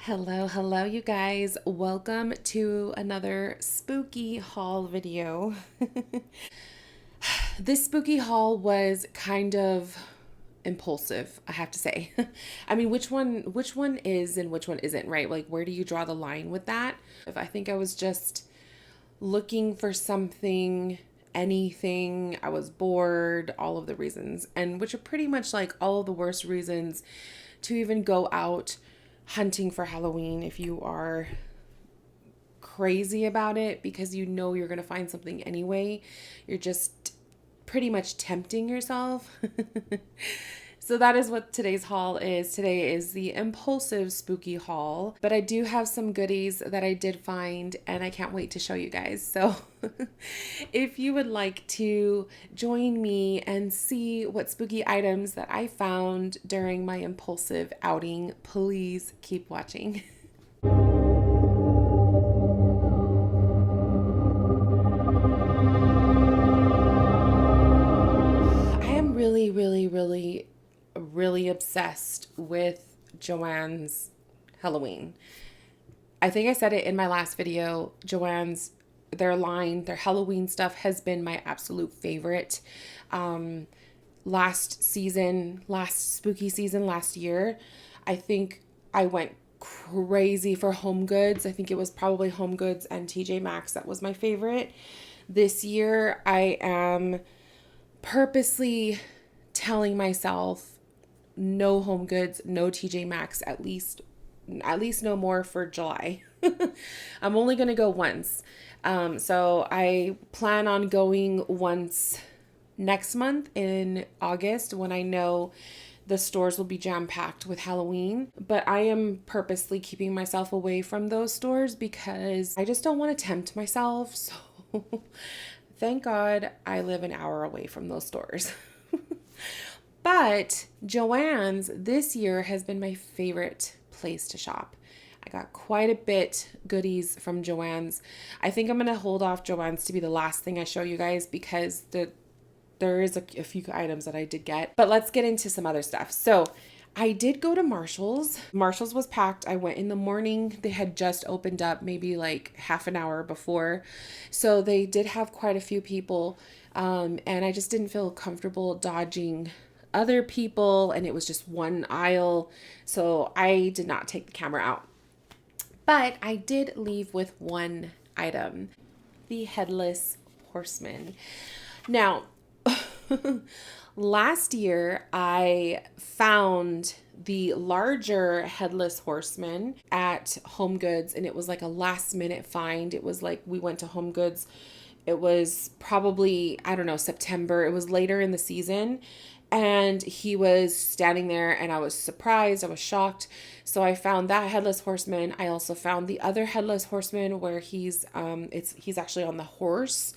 Hello, you guys. Welcome to another spooky haul video. This spooky haul was kind of impulsive, I have to say. I mean, which one is and which one isn't, right? Like where do you draw the line with that? If I think I was just looking for something, anything, I was bored, all of the reasons, and which are pretty much like all of the worst reasons to even go out hunting for Halloween if you are crazy about it because you know you're going to find something anyway. You're just pretty much tempting yourself. So that is what today's haul is. Today is the impulsive spooky haul, but I do have some goodies that I did find and I can't wait to show you guys. So if you would like to join me and see what spooky items that I found during my impulsive outing, please keep watching. I am really obsessed with Joanne's Halloween. I think I said it in my last video. Their Halloween stuff has been my absolute favorite. Um, last spooky season, last year, I think I went crazy for Home Goods. I think it was probably Home Goods and TJ Maxx that was my favorite. This year, I am purposely telling myself no Home Goods, no TJ Maxx, at least no more for July. I'm only going to go once. So I plan on going once next month in August when I know the stores will be jam-packed with Halloween. But I am purposely keeping myself away from those stores because I just don't want to tempt myself. So thank God I live an hour away from those stores. But Joann's this year has been my favorite place to shop. I got quite a bit goodies from Joann's. I think I'm going to hold off Joann's to be the last thing I show you guys because there is a few items that I did get. But let's get into some other stuff. So I did go to Marshall's. Marshall's was packed. I went in the morning. They had just opened up maybe like half an hour before. So they did have quite a few people. And I just didn't feel comfortable dodging other people. And it was just one aisle. So I did not take the camera out. But I did leave with one item, the Headless Horseman. Now, last year I found the larger Headless Horseman at Home Goods, and it was like a last minute find. It was like we went to Home Goods. It was probably, I don't know, September. It was later in the season. And he was standing there and I was surprised. I was shocked. So I found that Headless Horseman. I also found the other Headless Horseman where he's actually on the horse.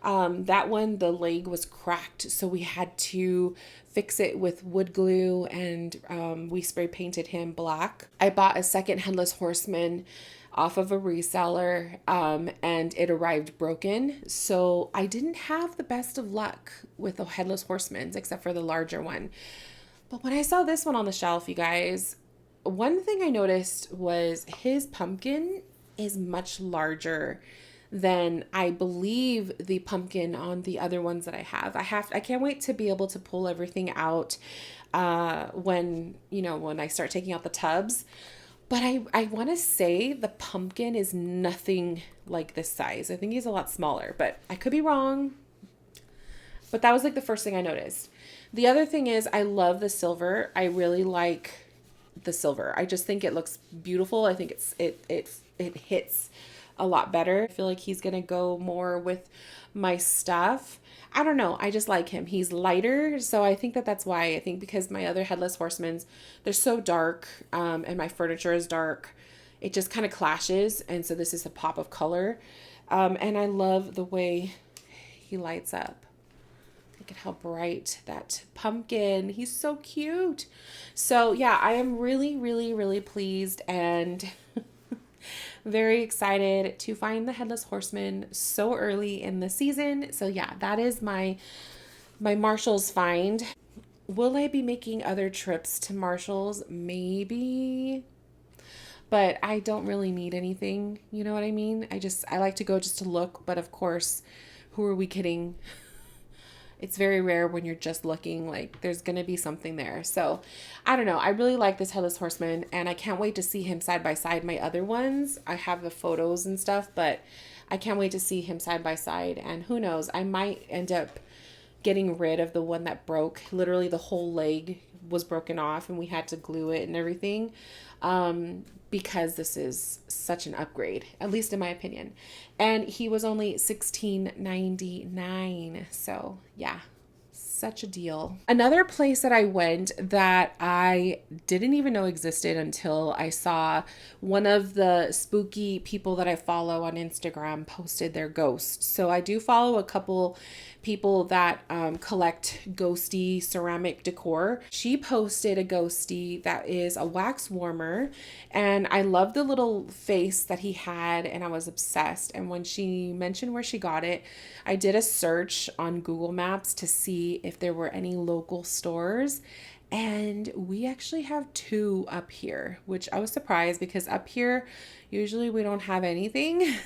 That one, the leg was cracked. So we had to fix it with wood glue and we spray painted him black. I bought a second Headless Horseman off of a reseller and it arrived broken. So I didn't have the best of luck with the Headless Horsemen except for the larger one. But when I saw this one on the shelf, you guys, one thing I noticed was his pumpkin is much larger than I believe the pumpkin on the other ones that I have. I can't wait to be able to pull everything out when I start taking out the tubs. But I want to say the pumpkin is nothing like this size. I think he's a lot smaller, but I could be wrong. But that was like the first thing I noticed. The other thing is I love the silver. I really like the silver. I just think it looks beautiful. I think it hits a lot better. I feel like he's going to go more with my stuff. I don't know. I just like him. He's lighter. So I think that's why. I think because my other Headless Horsemans, they're so dark and my furniture is dark. It just kind of clashes. And so this is a pop of color. And I love the way he lights up. Look at how bright that pumpkin. He's so cute. So yeah, I am really pleased and very excited to find the Headless Horseman so early in the season. So yeah, that is my Marshall's find. Will I be making other trips to Marshall's? Maybe. but I don't really need anything. You know what I mean? I like to go just to look, but of course, who are we kidding? It's very rare when you're just looking, like there's going to be something there. So I don't know. I really like this Headless Horseman, and I can't wait to see him side by side my other ones. I have the photos and stuff, but I can't wait to see him side by side. And who knows, I might end up getting rid of the one that broke. Literally the whole leg was broken off and we had to glue it and everything. Because this is such an upgrade, at least in my opinion. And he was only $16.99. So yeah, such a deal. Another place that I went that I didn't even know existed until I saw one of the spooky people that I follow on Instagram posted their ghosts. So I do follow a couple people that collect ghosty ceramic decor. She posted a ghosty that is a wax warmer, and I love the little face that he had, and I was obsessed. And when she mentioned where she got it, I did a search on Google Maps to see if there were any local stores. And we actually have 2 up here, which I was surprised because up here, usually we don't have anything.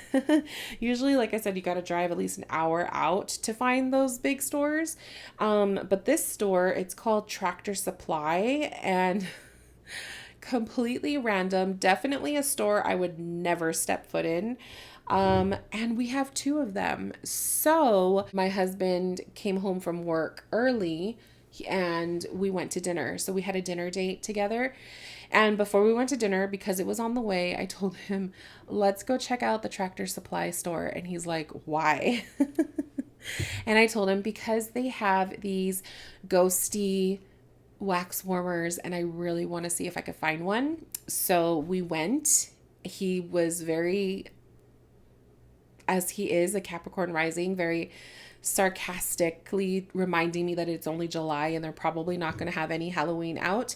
Usually, like I said, you got to drive at least an hour out to find those big stores. But this store, it's called Tractor Supply, and completely random. Definitely a store I would never step foot in. And we have 2 of them. So my husband came home from work early and we went to dinner. So we had a dinner date together. And before we went to dinner, because it was on the way, I told him, let's go check out the Tractor Supply store. And he's like, why? And I told him, because they have these ghosty wax warmers and I really want to see if I could find one. So we went. He was very, as he is a Capricorn rising, very sarcastically reminding me that it's only July and they're probably not going to have any Halloween out.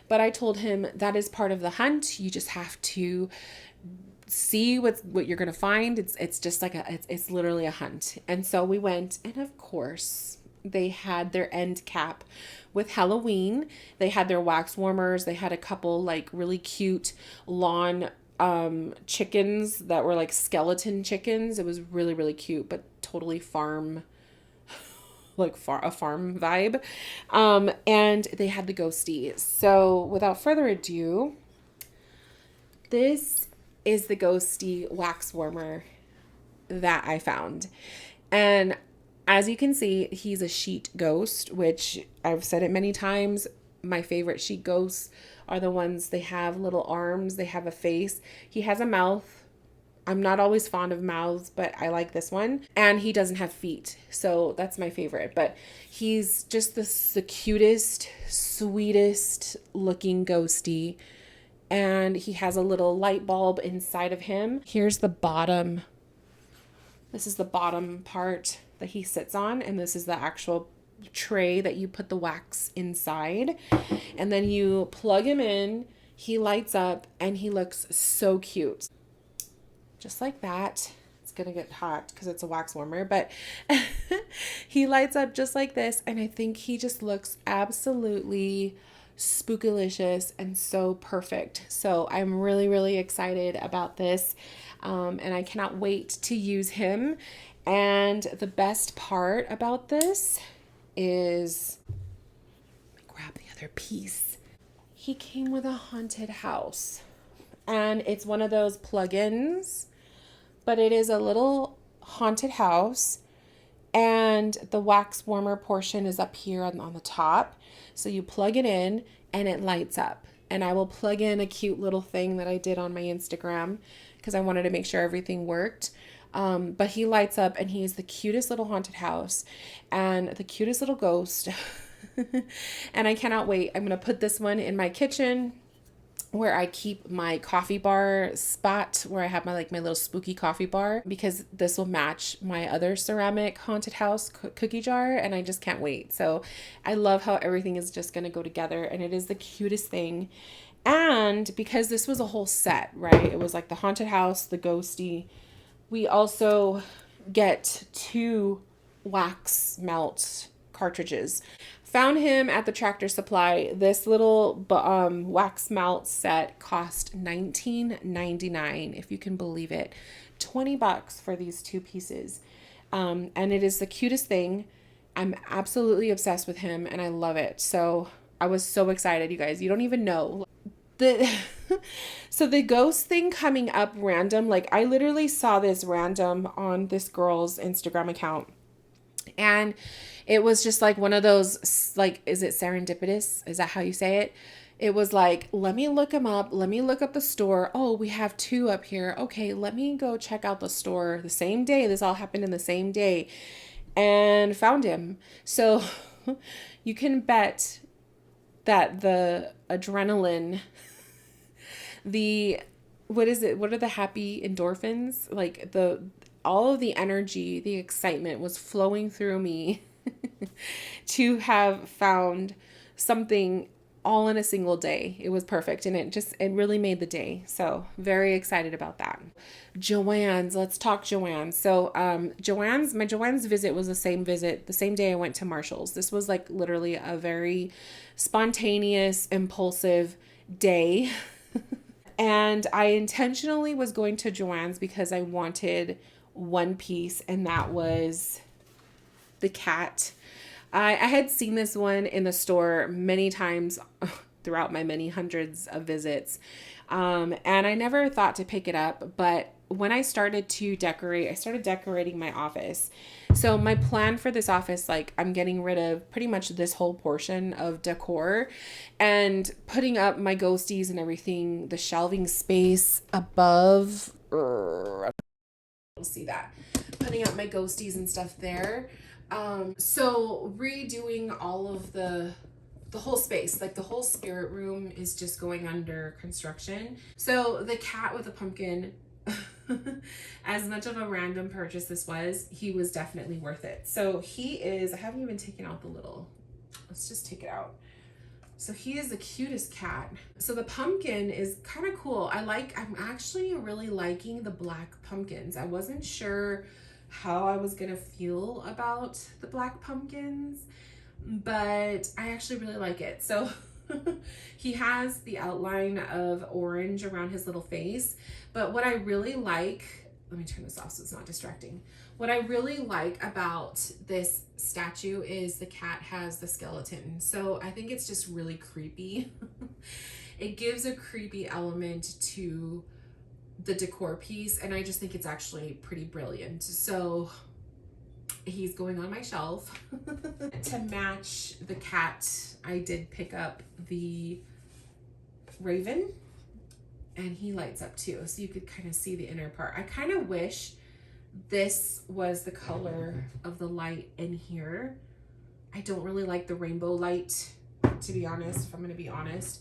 But I told him that is part of the hunt. You just have to see what you're going to find. It's just like it's literally a hunt. And so we went, and of course they had their end cap with Halloween. They had their wax warmers. They had a couple like really cute lawn chickens that were like skeleton chickens. It was really, really cute, but totally farm, like a farm vibe. And they had the ghosty. So without further ado, this is the ghosty wax warmer that I found. And as you can see, he's a sheet ghost, which I've said it many times. My favorite sheet ghosts are the ones, they have little arms, they have a face. He has a mouth. I'm not always fond of mouths, but I like this one. And he doesn't have feet, so that's my favorite. But he's just the cutest, sweetest looking ghosty. And he has a little light bulb inside of him. Here's the bottom. This is the bottom part that he sits on, and this is the actual tray that you put the wax inside. And then you plug him in, he lights up, and he looks so cute. Just like that. It's gonna get hot because it's a wax warmer, but he lights up just like this, and I think he just looks absolutely spookylicious and so perfect. So I'm really, really excited about this, and I cannot wait to use him. And the best part about this is, let me grab the other piece. He came with a haunted house, and it's one of those plugins, but it is a little haunted house, and the wax warmer portion is up here on the top. So you plug it in and it lights up. And I will plug in a cute little thing that I did on my Instagram because I wanted to make sure everything worked. But he lights up, and he is the cutest little haunted house and the cutest little ghost. And I cannot wait. I'm going to put this one in my kitchen where I keep my coffee bar spot, where I have my little spooky coffee bar, because this will match my other ceramic haunted house cookie jar, and I just can't wait. So I love how everything is just going to go together, and it is the cutest thing. And because this was a whole set, right? It was like the haunted house, the ghosty. We also get 2 wax melt cartridges Found him at the Tractor Supply. This little wax melt set cost $19.99, if you can believe it. $20 for these two pieces. And it is the cutest thing. I'm absolutely obsessed with him and I love it. So I was so excited, you guys. You don't even know. The so the ghost thing coming up random, like I literally saw this random on this girl's Instagram account. And it was just like one of those, like, is it serendipitous? Is that how you say it? It was like, let me look him up. Let me look up the store. Oh, we have two up here. Okay, let me go check out the store the same day. This all happened in the same day. And found him. So you can bet that the adrenaline, the, what is it? What are the happy endorphins? Like all of the energy, the excitement was flowing through me to have found something all in a single day. It was perfect. And it really made the day. So very excited about that. Joann's, let's talk Joann's. So, my Joann's visit was the same day I went to Marshall's. This was like literally a very spontaneous, impulsive day. And I intentionally was going to Joann's because I wanted one piece, and that was the cat. I had seen this one in the store many times throughout my many hundreds of visits. And I never thought to pick it up, but when I started decorating my office. So my plan for this office, like I'm getting rid of pretty much this whole portion of decor and putting up my ghosties and everything, the shelving space above. You'll see that. Putting up my ghosties and stuff there. So redoing all of the whole space, like the whole spirit room is just going under construction. So the cat with the pumpkin, as much of a random purchase this was, he was definitely worth it. So I haven't even taken out the little, let's just take it out. So he is the cutest cat. So the pumpkin is kind of cool. I'm actually really liking the black pumpkins. I wasn't sure how I was gonna feel about the black pumpkins, but I actually really like it. So he has the outline of orange around his little face, but what I really like, let me turn this off so it's not distracting. What I really like about this statue is the cat has the skeleton. So I think it's just really creepy. It gives a creepy element to the decor piece, and I just think it's actually pretty brilliant. So he's going on my shelf. To match the cat, I did pick up the raven, and he lights up too, so you could kind of see the inner part. I kind of wish this was the color of the light in here. I don't really like the rainbow light, to be honest, if I'm going to be honest.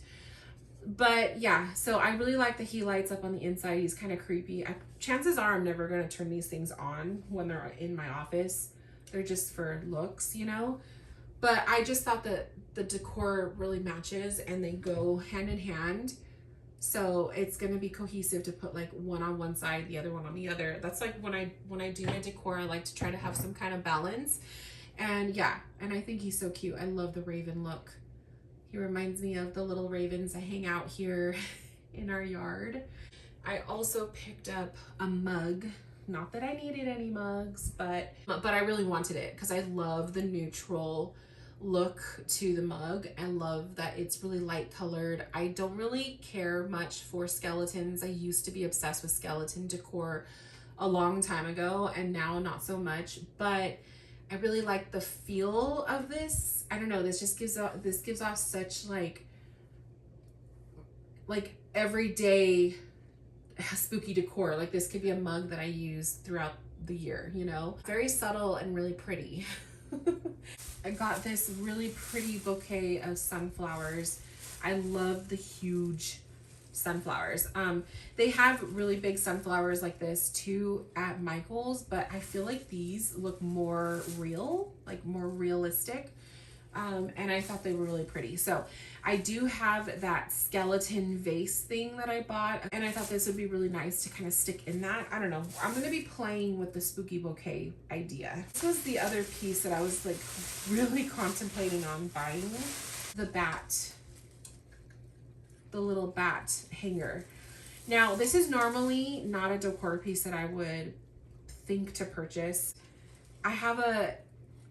But yeah, so I really like that he lights up on the inside. He's kind of creepy. Chances are I'm never going to turn these things on when they're in my office. They're just for looks, you know? But I just thought that the decor really matches and they go hand in hand. So it's going to be cohesive to put like one on one side, the other one on the other. That's like when I do my decor, I like to try to have some kind of balance. And yeah, and I think he's so cute. I love the raven look. He reminds me of the little ravens that hang out here in our yard. I also picked up a mug. Not that I needed any mugs, but I really wanted it because I love the neutral look to the mug. I love that it's really light colored. I don't really care much for skeletons. I used to be obsessed with skeleton decor a long time ago, and now not so much, but I really like the feel of this. I don't know, this gives off such like everyday spooky decor. Like this could be a mug that I use throughout the year, you know? Very subtle and really pretty. I got this really pretty bouquet of sunflowers. I love the huge sunflowers. They have really big sunflowers like this too at Michael's, but I feel like these look more real, like more realistic. And I thought they were really pretty. So I do have that skeleton vase thing that I bought, and I thought this would be really nice to kind of stick in that. I don't know. I'm going to be playing with the spooky bouquet idea. This was the other piece that I was like really contemplating on buying. The bat, the little bat hanger. Now, this is normally not a decor piece that I would think to purchase. I have a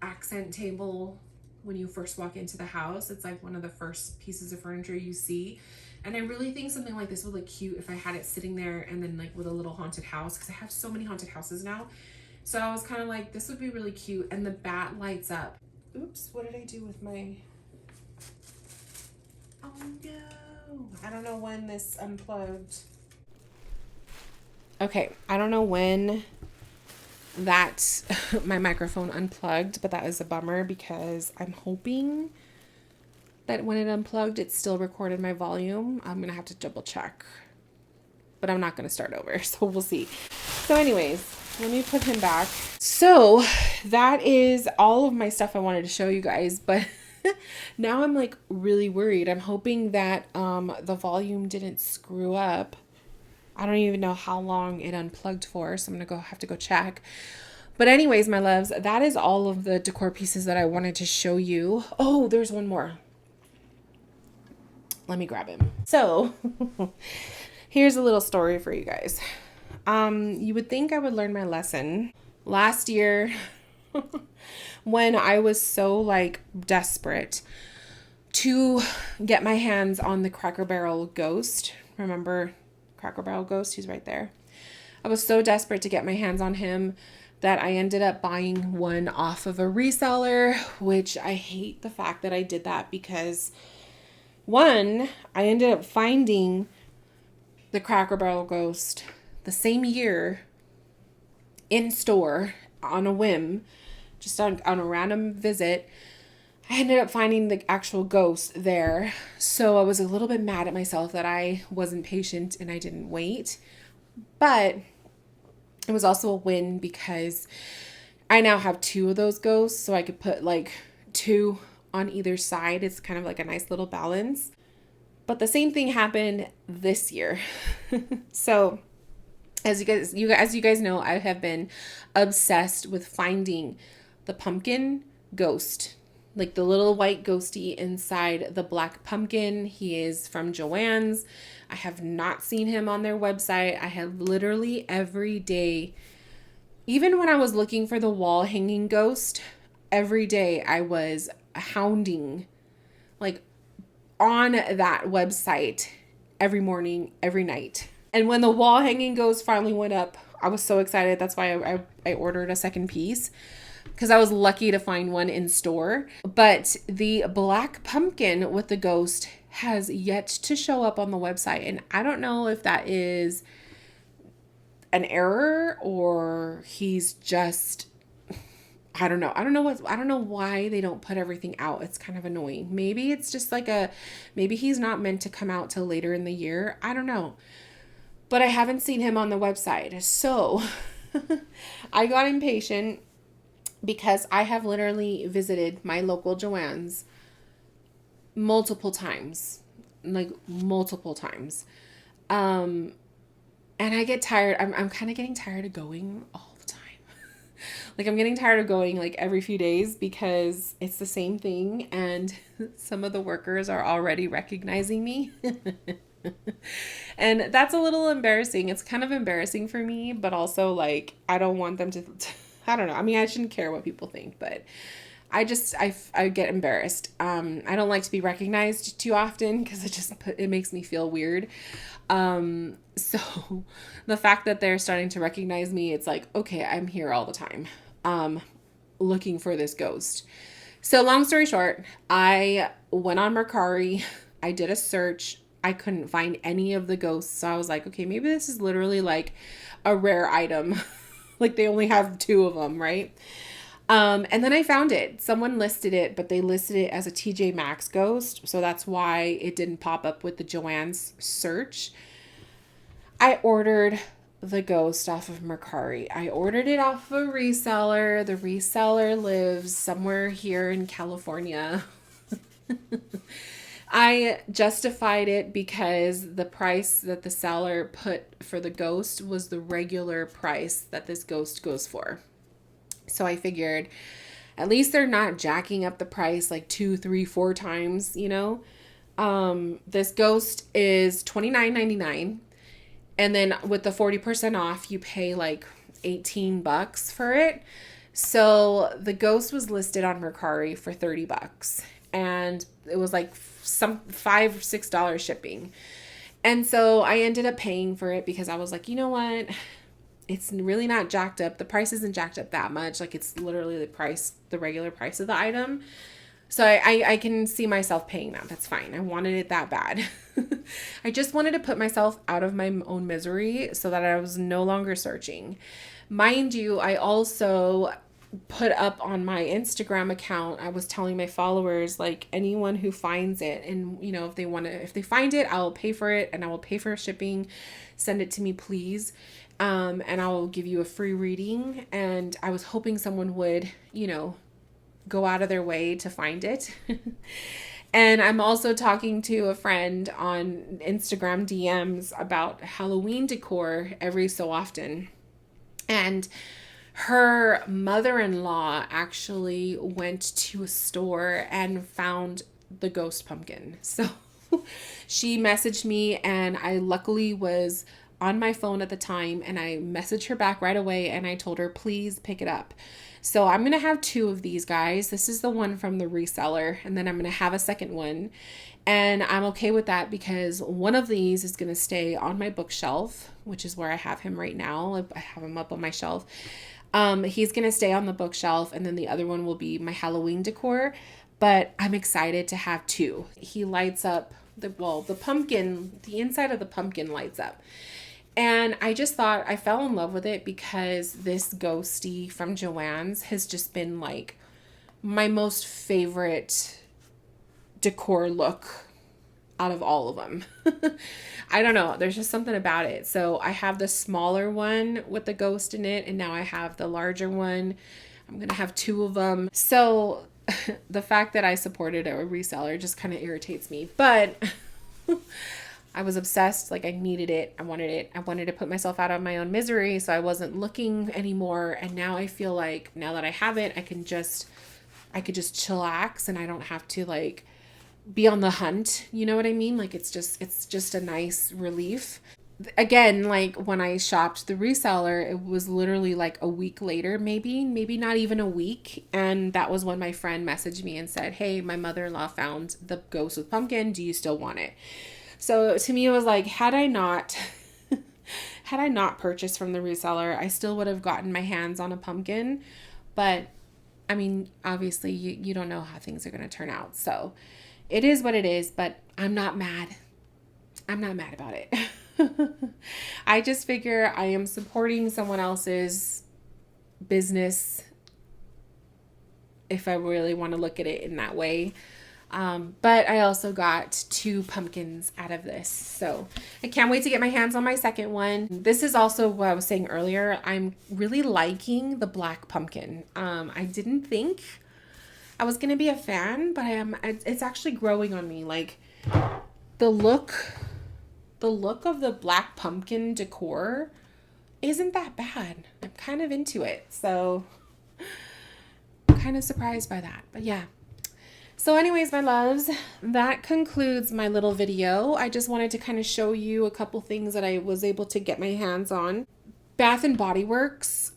accent table when you first walk into the house. It's like one of the first pieces of furniture you see. And I really think something like this would look cute if I had it sitting there and then like with a little haunted house, because I have so many haunted houses now. So I was kind of like, this would be really cute. And the bat lights up. Oops, what did I do with my... Oh no. I don't know when this unplugged. Okay, I don't know when that my microphone unplugged, but that is a bummer because I'm hoping that when it unplugged, it still recorded my volume. I'm gonna have to double check, but I'm not gonna start over, so we'll see. So anyways, let me put him back. So that is all of my stuff I wanted to show you guys, but now I'm like really worried. I'm hoping that the volume didn't screw up. I don't even know how long it unplugged for, so I'm gonna have to go check. But anyways, my loves, that is all of the decor pieces that I wanted to show you. Oh, there's one more. Let me grab him. So here's a little story for you guys. You would think I would learn my lesson. Last year, when I was so like desperate to get my hands on the Cracker Barrel ghost, remember Cracker Barrel ghost? He's right there. I was so desperate to get my hands on him that I ended up buying one off of a reseller, which I hate the fact that I did that because one, I ended up finding the Cracker Barrel ghost the same year in store on a whim, just on a random visit. I ended up finding the actual ghost there. So I was a little bit mad at myself that I wasn't patient and I didn't wait. But it was also a win because I now have two of those ghosts. So I could put like two on either side. It's kind of like a nice little balance. But the same thing happened this year. So as you guys know, I have been obsessed with finding the pumpkin ghost. Like the little white ghosty inside the black pumpkin. He is from Joann's. I have not seen him on their website. I have literally every day, even when I was looking for the wall hanging ghost, every day I was hounding, like on that website every morning, every night. And when the wall hanging ghost finally went up, I was so excited. That's why I ordered a second piece, because I was lucky to find one in store. But the black pumpkin with the ghost has yet to show up on the website. And I don't know if that is an error or he's just, I don't know. I don't know why they don't put everything out. It's kind of annoying. Maybe it's just like maybe he's not meant to come out till later in the year. I don't know. But I haven't seen him on the website. So I got impatient because I have literally visited my local Joann's multiple times. And I get tired. I'm kind of getting tired of going all the time. Like I'm getting tired of going like every few days because it's the same thing. And some of the workers are already recognizing me. And that's a little embarrassing. It's kind of embarrassing for me, but also like, I don't want them to, I don't know. I mean, I shouldn't care what people think, but I get embarrassed. I don't like to be recognized too often because it makes me feel weird. So the fact that they're starting to recognize me, it's like, okay, I'm here all the time, looking for this ghost. So long story short, I went on Mercari. I did a search. I couldn't find any of the ghosts. So I was like, okay, maybe this is literally like a rare item. Like they only have two of them, right? And then I found it. Someone listed it, but they listed it as a TJ Maxx ghost. So that's why it didn't pop up with the Joann's search. I ordered the ghost off of Mercari. I ordered it off of a reseller. The reseller lives somewhere here in California. I justified it because the price that the seller put for the ghost was the regular price that this ghost goes for. So I figured at least they're not jacking up the price like 2, 3, 4 times, you know? This ghost is $29.99. And then with the 40% off, you pay like $18 for it. So the ghost was listed on Mercari for $30. And it was like some $5 or $6 shipping. And so I ended up paying for it because I was like, you know what? It's really not jacked up. The price isn't jacked up that much. Like it's literally the regular price of the item. So I can see myself paying that. That's fine. I wanted it that bad. I just wanted to put myself out of my own misery so that I was no longer searching. Mind you, I also put up on my Instagram account, I was telling my followers, like, anyone who finds it and, you know, if they find it, I'll pay for it and I will pay for shipping. Send it to me, please. And I will give you a free reading. And I was hoping someone would, you know, go out of their way to find it. And I'm also talking to a friend on Instagram DMs about Halloween decor every so often. And her mother-in-law actually went to a store and found the ghost pumpkin. So she messaged me and I luckily was on my phone at the time and I messaged her back right away and I told her, please pick it up. So I'm going to have 2 of these guys. This is the one from the reseller and then I'm going to have a second one. And I'm okay with that because one of these is going to stay on my bookshelf, which is where I have him right now. I have him up on my shelf. He's going to stay on the bookshelf and then the other one will be my Halloween decor. But I'm excited to have 2. He lights up the pumpkin, the inside of the pumpkin lights up. And I just thought I fell in love with it because this ghosty from Joann's has just been like my most favorite decor look out of all of them. I don't know. There's just something about it. So I have the smaller one with the ghost in it. And now I have the larger one. I'm going to have 2 of them. So the fact that I supported a reseller just kind of irritates me. But I was obsessed. Like I needed it. I wanted it. I wanted to put myself out of my own misery. So I wasn't looking anymore. And now I feel like now that I have it, I could just chillax and I don't have to like be on the hunt. You know what I mean? Like it's just a nice relief. Again, like when I shopped the reseller, it was literally like a week later, maybe not even a week. And that was when my friend messaged me and said, hey, my mother-in-law found the ghost with pumpkin. Do you still want it? So to me, it was like, had I not purchased from the reseller, I still would have gotten my hands on a pumpkin. But I mean, obviously you don't know how things are going to turn out. So it is what it is, but I'm not mad. I'm not mad about it. I just figure I am supporting someone else's business if I really want to look at it in that way. But I also got 2 pumpkins out of this. So I can't wait to get my hands on my second one. This is also what I was saying earlier. I'm really liking the black pumpkin. I didn't think I was going to be a fan, but it's actually growing on me. Like the look of the black pumpkin decor isn't that bad. I'm kind of into it. So I'm kind of surprised by that, but yeah. So anyways, my loves, that concludes my little video. I just wanted to kind of show you a couple things that I was able to get my hands on. Bath and Body Works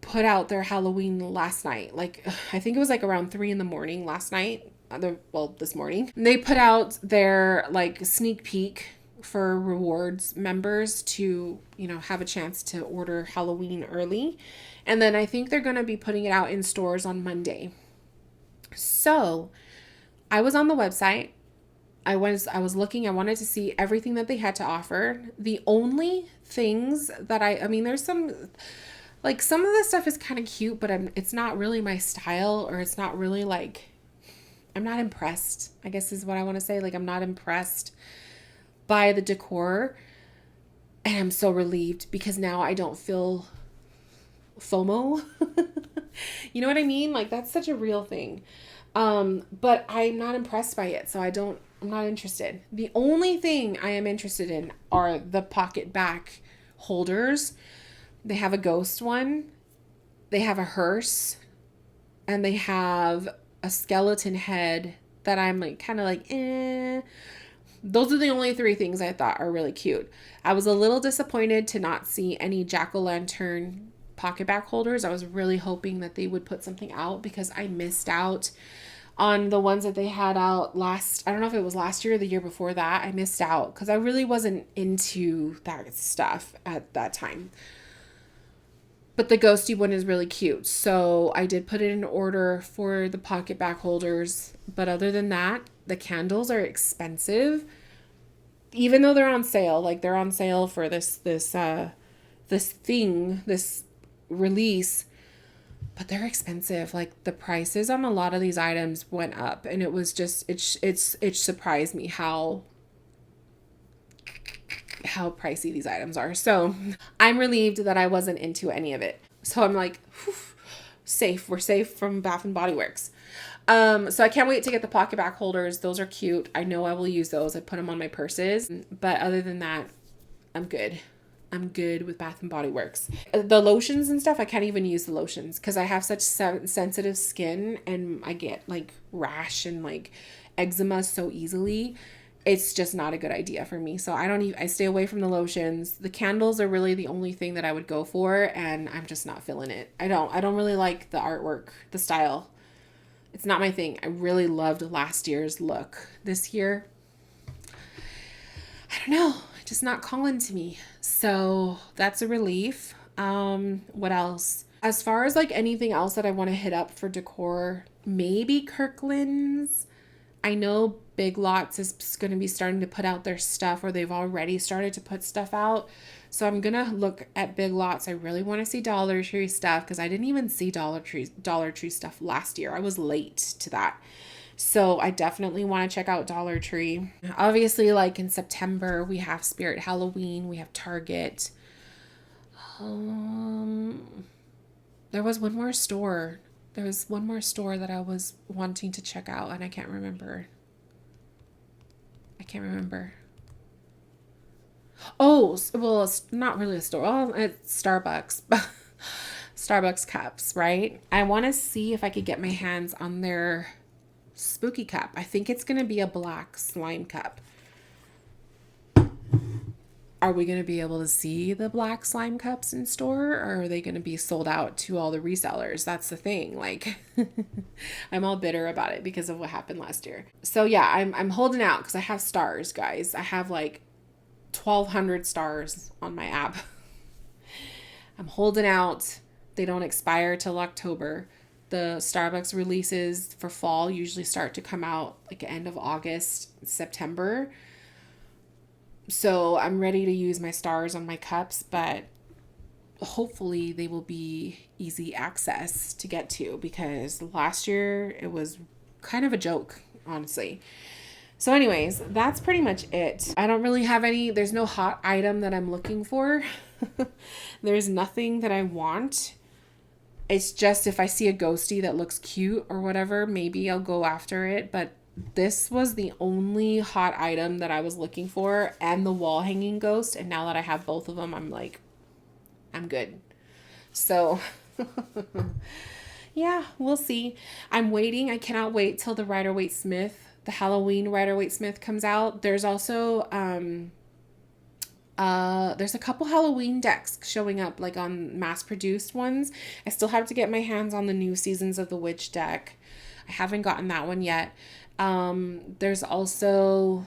put out their Halloween last night. Like, I think it was like around 3 a.m. last night. This morning. They put out their like sneak peek for rewards members to, you know, have a chance to order Halloween early. And then I think they're going to be putting it out in stores on Monday. So I was on the website. I was looking, I wanted to see everything that they had to offer. The only things that I mean, there's some of the stuff is kind of cute, but it's not really my style, or it's not really like, I'm not impressed, I guess is what I want to say. Like, I'm not impressed by the decor. And I'm so relieved because now I don't feel FOMO. You know what I mean? Like that's such a real thing. But I'm not impressed by it, so I'm not interested. The only thing I am interested in are the pocket back holders. They have a ghost one, they have a hearse, and they have a skeleton head that I'm like kind of like, eh. Those are the only three things I thought are really cute. I was a little disappointed to not see any jack-o'-lantern pocket back holders. I was really hoping that they would put something out because I missed out on the ones that they had out last, I don't know if it was last year or the year before that. I missed out because I really wasn't into that stuff at that time. But the ghosty one is really cute. So I did put it in order for the pocket back holders. But other than that, the candles are expensive. Even though they're on sale, like they're on sale for this release, but they're expensive. Like the prices on a lot of these items went up, and it was just it surprised me how pricey these items are. So I'm relieved that I wasn't into any of it. So I'm like, whew, safe. We're safe from Bath and Body Works. So I can't wait to get the pocket back holders. Those are cute. I know I will use those. I put them on my purses. But other than that, I'm good. I'm good with Bath and Body Works. The lotions and stuff, I can't even use the lotions because I have such sensitive skin and I get like rash and like eczema so easily. It's just not a good idea for me. So I stay away from the lotions. The candles are really the only thing that I would go for, and I'm just not feeling it. I don't really like the artwork, the style. It's not my thing. I really loved last year's look. This year, I don't know, just not calling to me. So that's a relief. What else? As far as like anything else that I want to hit up for decor, maybe Kirkland's. I know Big Lots is going to be starting to put out their stuff, or they've already started to put stuff out. So I'm going to look at Big Lots. I really want to see Dollar Tree stuff because I didn't even see Dollar Tree stuff last year. I was late to that. So I definitely want to check out Dollar Tree. Obviously, like in September, we have Spirit Halloween, we have Target. There was one more store. There was one more store that I was wanting to check out, and I can't remember. Oh, well, it's not really a store. Oh, it's Starbucks. Starbucks cups, right? I want to see if I could get my hands on their spooky cup. I think it's going to be a black slime cup. Are we going to be able to see the black slime cups in store, or are they going to be sold out to all the resellers? That's the thing. Like, I'm all bitter about it because of what happened last year. So yeah, I'm holding out because I have stars, guys. I have like 1,200 stars on my app. I'm holding out. They don't expire till October. The Starbucks releases for fall usually start to come out like end of August, September. So I'm ready to use my stars on my cups, but hopefully they will be easy access to get to because last year it was kind of a joke, honestly. So anyways, that's pretty much it. I don't really have there's no hot item that I'm looking for. There's nothing that I want. It's just if I see a ghosty that looks cute or whatever, maybe I'll go after it, but this was the only hot item that I was looking for, and the wall hanging ghost. And now that I have both of them, I'm like, I'm good. So yeah, we'll see. I'm waiting. I cannot wait till the Rider-Waite-Smith, the Halloween Rider-Waite-Smith comes out. There's also, there's a couple Halloween decks showing up like on mass produced ones. I still have to get my hands on the new Seasons of the Witch deck. I haven't gotten that one yet. There's also,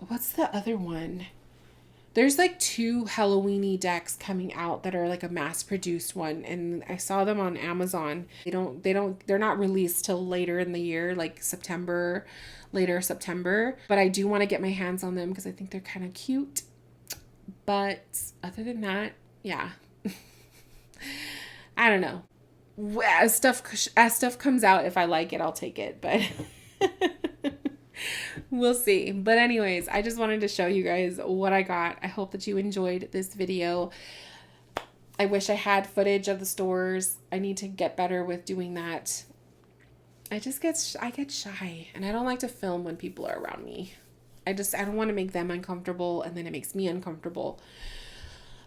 what's the other one? There's like 2 Halloween-y decks coming out that are like a mass produced one, and I saw them on Amazon. They're not released till later in the year, like later September, but I do want to get my hands on them because I think they're kind of cute. But other than that, yeah. I don't know. As stuff comes out, if I like it, I'll take it, but We'll see. But anyways, I just wanted to show you guys what I got. I hope that you enjoyed this video. I wish I had footage of the stores. I need to get better with doing that. I get shy, and I don't like to film when people are around me. I don't want to make them uncomfortable, and then it makes me uncomfortable.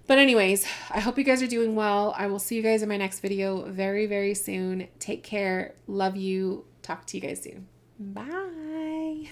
But anyways, I hope you guys are doing well. I will see you guys in my next video very, very soon. Take care. Love you. Talk to you guys soon. Bye.